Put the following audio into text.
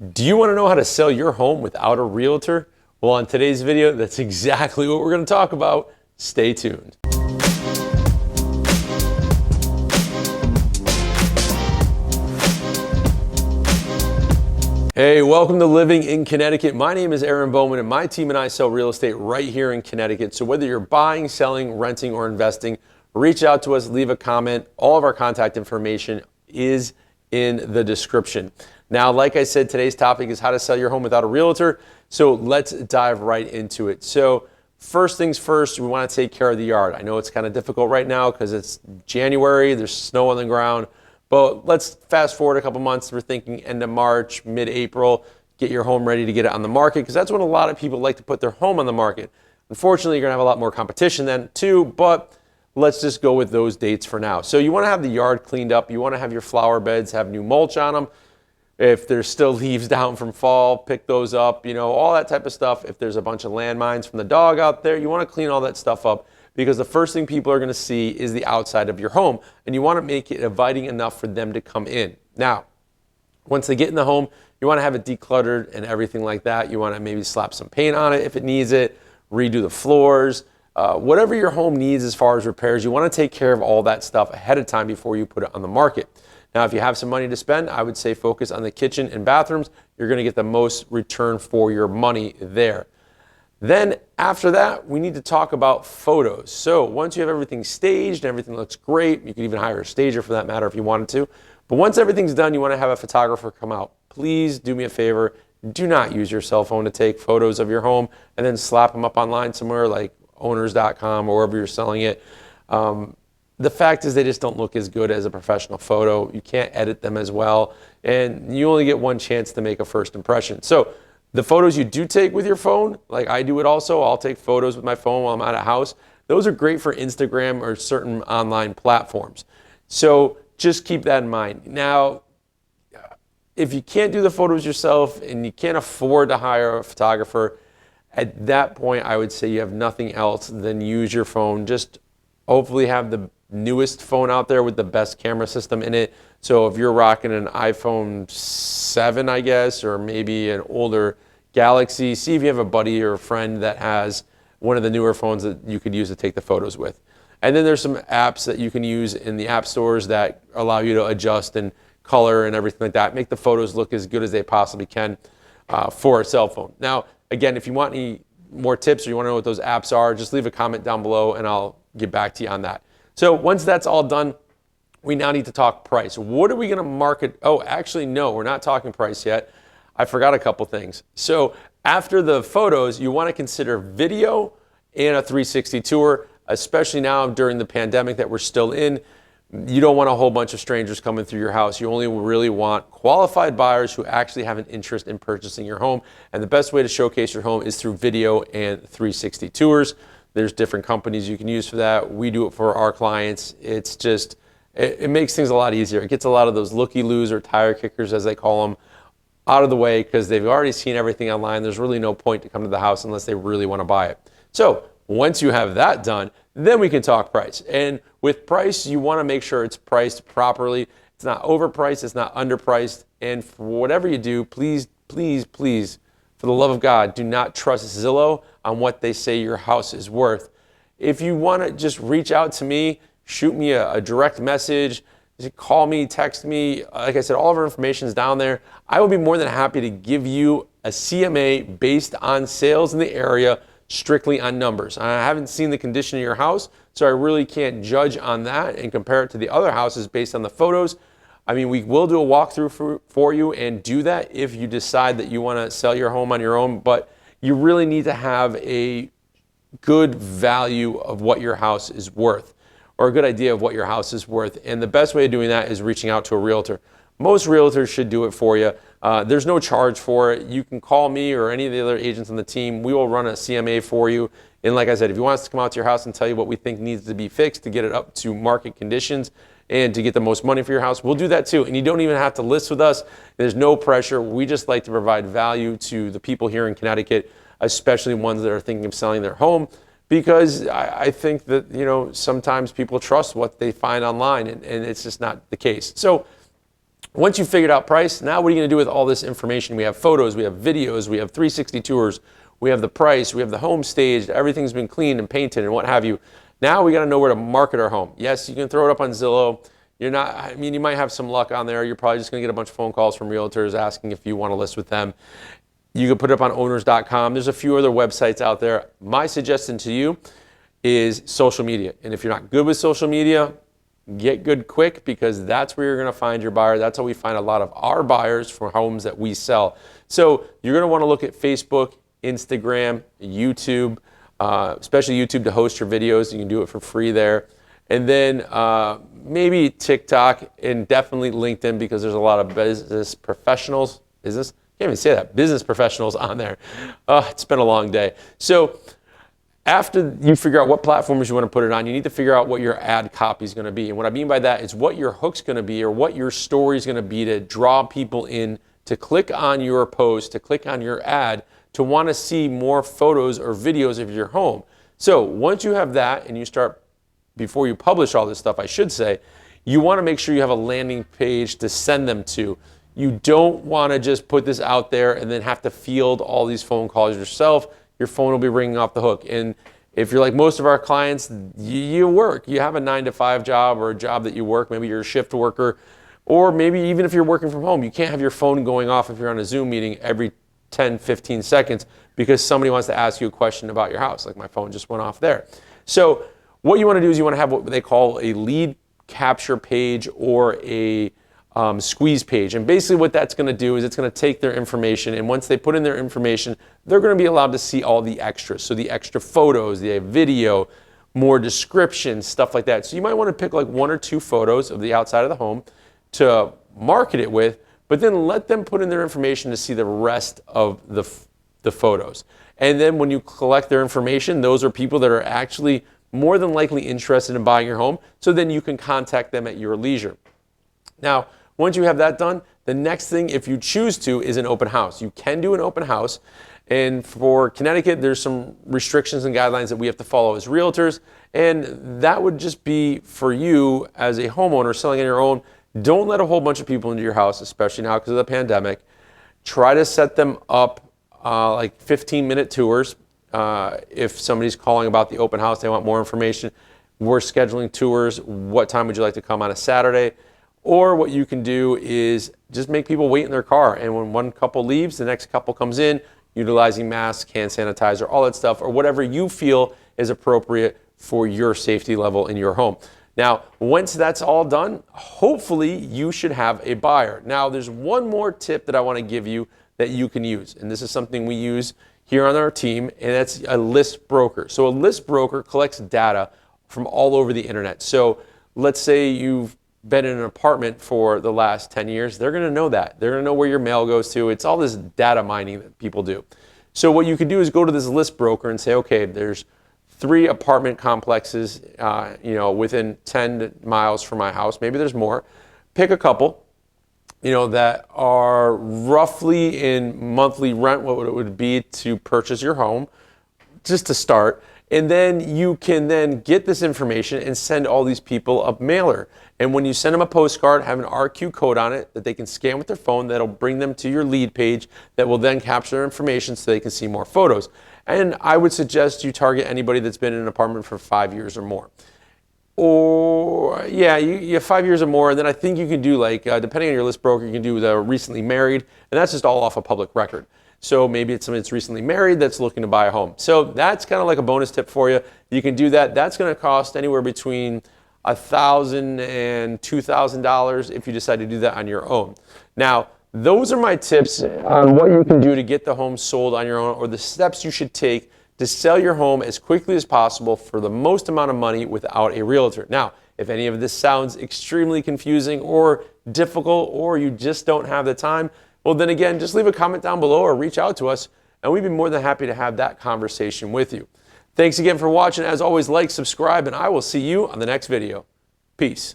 Do you want to know how to sell your home without a realtor? Well, on today's video, that's exactly what we're going to talk about. Stay tuned. Hey, welcome to Living in Connecticut. My name is Aaron Bowman, and my team and I sell real estate right here in Connecticut. So whether you're buying, selling, renting, or investing, reach out to us, leave a comment. All of our contact information is in the description. Now, like I said, today's topic is how to sell your home without a realtor. So let's dive right into it. So first things first, we want to take care of the yard. I know it's kind of difficult right now because it's January, there's snow on the ground, but let's fast forward a couple months. We're thinking end of March, mid-April, get your home ready to get it on the market because that's when a lot of people like to put their home on the market. Unfortunately, you're going to have a lot more competition then too, but let's just go with those dates for now. So you want to have the yard cleaned up. You want to have your flower beds, have new mulch on them. If there's still leaves down from fall, pick those up, all that type of stuff. If there's a bunch of landmines from the dog out there, you want to clean all that stuff up because the first thing people are going to see is the outside of your home, and you want to make it inviting enough for them to come in. Now, once they get in the home, you want to have it decluttered and everything like that. You want to maybe slap some paint on it if it needs it, redo the floors, whatever your home needs as far as repairs. You want to take care of all that stuff ahead of time before you put it on the market. Now, if you have some money to spend, I would say focus on the kitchen and bathrooms. You're going to get the most return for your money there. Then after that, we need to talk about photos. So once you have everything staged and everything looks great, you can even hire a stager for that matter if you wanted to. But once everything's done, you want to have a photographer come out. Please do me a favor. Do not use your cell phone to take photos of your home and then slap them up online somewhere like owners.com or wherever you're selling it. The fact is they just don't look as good as a professional photo. You can't edit them as well, and you only get one chance to make a first impression. So the photos you do take with your phone, like I do it also, I'll take photos with my phone while I'm at a house. Those are great for Instagram or certain online platforms. So just keep that in mind. Now, if you can't do the photos yourself and you can't afford to hire a photographer, at that point, I would say you have nothing else than use your phone. Just hopefully have the newest phone out there with the best camera system in it. So if you're rocking an iPhone 7, I guess, or maybe an older Galaxy, see if you have a buddy or a friend that has one of the newer phones that you could use to take the photos with. And then there's some apps that you can use in the app stores that allow you to adjust and color and everything like that. Make the photos look as good as they possibly can for a cell phone. Now, again, if you want any more tips or you want to know what those apps are, just leave a comment down below and I'll get back to you on that. So once that's all done, we now need to talk price. What are we going to market? Oh, actually, no, we're not talking price yet. I forgot a couple things. So after the photos, you want to consider video and a 360 tour, especially now during the pandemic that we're still in. You don't want a whole bunch of strangers coming through your house. You only really want qualified buyers who actually have an interest in purchasing your home. And the best way to showcase your home is through video and 360 tours. There's different companies you can use for that. We do it for our clients. It's just, it makes things a lot easier. It gets a lot of those looky-loos or tire kickers, as they call them, out of the way because they've already seen everything online. There's really no point to come to the house unless they really want to buy it. So once you have that done, then we can talk price. And with price, you want to make sure it's priced properly. It's not overpriced, it's not underpriced. And for whatever you do, please, please, please, for the love of God, do not trust Zillow on what they say your house is worth. If you want to just reach out to me, shoot me a direct message, call me, text me. Like I said, all of our information is down there. I will be more than happy to give you a CMA based on sales in the area, strictly on numbers. I haven't seen the condition of your house, so I really can't judge on that and compare it to the other houses based on the photos. I mean, we will do a walkthrough for you and do that if you decide that you want to sell your home on your own, but you really need to have a good value of what your house is worth, or a good idea of what your house is worth. And the best way of doing that is reaching out to a realtor. Most realtors should do it for you. There's no charge for it. You can call me or any of the other agents on the team. We will run a CMA for you. And like I said, if you want us to come out to your house and tell you what we think needs to be fixed to get it up to market conditions and to get the most money for your house, we'll do that too. And you don't even have to list with us. There's no pressure. We just like to provide value to the people here in Connecticut, especially ones that are thinking of selling their home, because I think that, sometimes people trust what they find online and it's just not the case. So Once you've figured out price, now what are you going to do with all this information? We have photos, we have videos, we have 360 tours, we have the price, we have the home staged, everything's been cleaned and painted and what have you. Now we got to know where to market our home. Yes, you can throw it up on Zillow. You might have some luck on there. You're probably just going to get a bunch of phone calls from realtors asking if you want to list with them. You can put it up on owners.com. There's a few other websites out there. My suggestion to you is social media. And if you're not good with social media, get good quick, because that's where you're going to find your buyer. That's how we find a lot of our buyers for homes that we sell. So you're going to want to look at Facebook, Instagram, YouTube, especially YouTube to host your videos. You can do it for free there. And then maybe TikTok, and definitely LinkedIn, because there's a lot of business professionals. Can't even say that. Business professionals on there. It's been a long day. So after you figure out what platforms you want to put it on, you need to figure out what your ad copy is going to be. And what I mean by that is what your hook's going to be, or what your story is going to be to draw people in to click on your post, to click on your ad, to want to see more photos or videos of your home. So once you have that and you start, before you publish all this stuff, I should say, you want to make sure you have a landing page to send them to. You don't want to just put this out there and then have to field all these phone calls yourself. Your phone will be ringing off the hook. And if you're like most of our clients, you work. You have a 9-to-5 job, or a job that you work. Maybe you're a shift worker, or maybe even if you're working from home, you can't have your phone going off if you're on a Zoom meeting every 10, 15 seconds because somebody wants to ask you a question about your house. Like my phone just went off there. So what you want to do is you want to have what they call a lead capture page, or a squeeze page. And basically what that's going to do is it's going to take their information, and once they put in their information, they're going to be allowed to see all the extras. So the extra photos, the video, more description, stuff like that. So you might want to pick like 1 or 2 photos of the outside of the home to market it with, but then let them put in their information to see the rest of the photos. And then when you collect their information, those are people that are actually more than likely interested in buying your home, so then you can contact them at your leisure. Now, once you have that done, the next thing, if you choose to, is an open house. You can do an open house, and for Connecticut, there's some restrictions and guidelines that we have to follow as realtors, and that would just be for you as a homeowner selling on your own. Don't let a whole bunch of people into your house, especially now because of the pandemic. Try to set them up like 15-minute tours. If somebody's calling about the open house, they want more information, we're scheduling tours. What time would you like to come on a Saturday? Or what you can do is just make people wait in their car, and when one couple leaves, the next couple comes in, utilizing masks, hand sanitizer, all that stuff, or whatever you feel is appropriate for your safety level in your home. Now, once that's all done, hopefully you should have a buyer. Now, there's one more tip that I want to give you that you can use, and this is something we use here on our team, and that's a list broker. So a list broker collects data from all over the internet. So let's say you've been in an apartment for the last 10 years, they're going to know that. They're going to know where your mail goes to. It's all this data mining that people do. So what you can do is go to this list broker and say, okay, there's 3 apartment complexes, within 10 miles from my house. Maybe there's more. Pick a couple, that are roughly in monthly rent what it would be to purchase your home, just to start. And then you can then get this information and send all these people a mailer. And when you send them a postcard, have an RQ code on it that they can scan with their phone that'll bring them to your lead page that will then capture their information so they can see more photos. And I would suggest you target anybody that's been in an apartment for 5 years or more. Or, you have 5 years or more, and then I think you can do depending on your list broker, you can do the recently married, and that's just all off a public record. So maybe it's somebody that's recently married that's looking to buy a home. So that's kind of like a bonus tip for you. You can do that. That's going to cost anywhere between $1,000 and $2,000 if you decide to do that on your own. Now, those are my tips on what you can do to get the home sold on your own, or the steps you should take to sell your home as quickly as possible for the most amount of money without a realtor. Now, if any of this sounds extremely confusing or difficult, or you just don't have the time, well, then again, just leave a comment down below or reach out to us, and we'd be more than happy to have that conversation with you. Thanks again for watching. As always, like, subscribe, and I will see you on the next video. Peace.